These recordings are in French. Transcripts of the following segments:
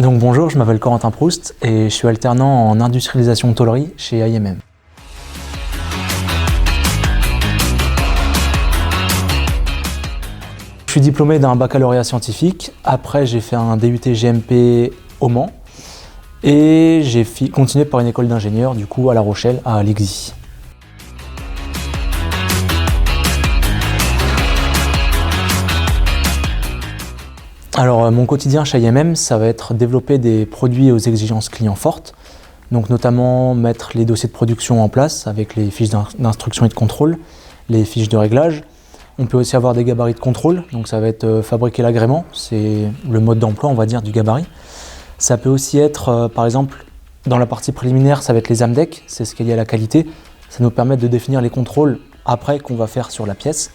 Donc bonjour, je m'appelle Corentin Proust et je suis alternant en industrialisation tôlerie chez IMM. Je suis diplômé d'un baccalauréat scientifique, après j'ai fait un DUT GMP au Mans et j'ai continué par une école d'ingénieur du coup à La Rochelle, à l'EXI. Alors mon quotidien chez IMM, ça va être développer des produits aux exigences clients fortes, donc notamment mettre les dossiers de production en place avec les fiches d'instruction et de contrôle, les fiches de réglage. On peut aussi avoir des gabarits de contrôle, donc ça va être fabriquer l'agrément, c'est le mode d'emploi on va dire du gabarit. Ça peut aussi être par exemple dans la partie préliminaire, ça va être les AMDEC, c'est ce qui est lié à la qualité, ça nous permet de définir les contrôles après qu'on va faire sur la pièce.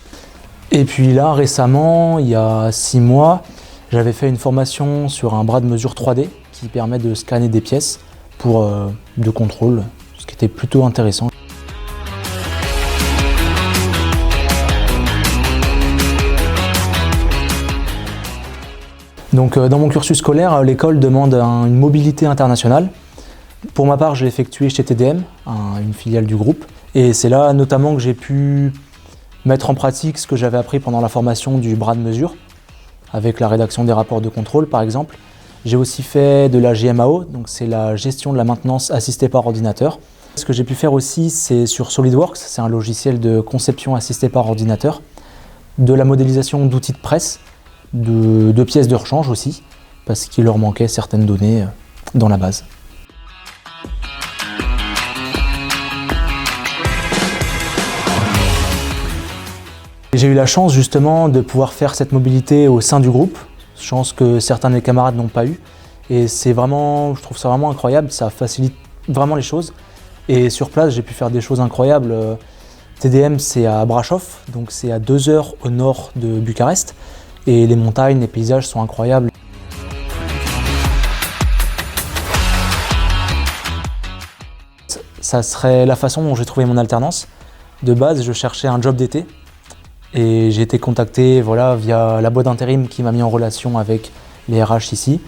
Et puis là récemment, il y a 6 mois, j'avais fait une formation sur un bras de mesure 3D qui permet de scanner des pièces pour de contrôle, ce qui était plutôt intéressant. Donc dans mon cursus scolaire, l'école demande une mobilité internationale. Pour ma part, je l'ai effectué chez TDM, une filiale du groupe. Et c'est là notamment que j'ai pu mettre en pratique ce que j'avais appris pendant la formation du bras de mesure, avec la rédaction des rapports de contrôle par exemple. J'ai aussi fait de la GMAO, donc c'est la gestion de la maintenance assistée par ordinateur. Ce que j'ai pu faire aussi, c'est sur SolidWorks, c'est un logiciel de conception assistée par ordinateur, de la modélisation d'outils de presse, de pièces de rechange aussi, parce qu'il leur manquait certaines données dans la base. J'ai eu la chance justement de pouvoir faire cette mobilité au sein du groupe, chance que certains de mes camarades n'ont pas eu. Et c'est vraiment, je trouve ça vraiment incroyable, ça facilite vraiment les choses. Et sur place, j'ai pu faire des choses incroyables. TDM, c'est à Brașov, donc c'est à 2 heures au nord de Bucarest. Et les montagnes, les paysages sont incroyables. Ça serait la façon dont j'ai trouvé mon alternance. De base, je cherchais un job d'été. Et j'ai été contacté via la boîte d'intérim qui m'a mis en relation avec les RH ici,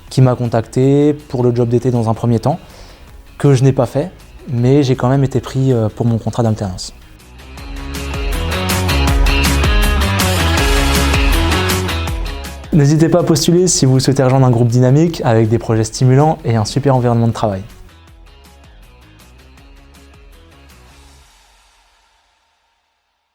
qui m'a contacté pour le job d'été dans un premier temps, que je n'ai pas fait, mais j'ai quand même été pris pour mon contrat d'alternance. N'hésitez pas à postuler si vous souhaitez rejoindre un groupe dynamique avec des projets stimulants et un super environnement de travail.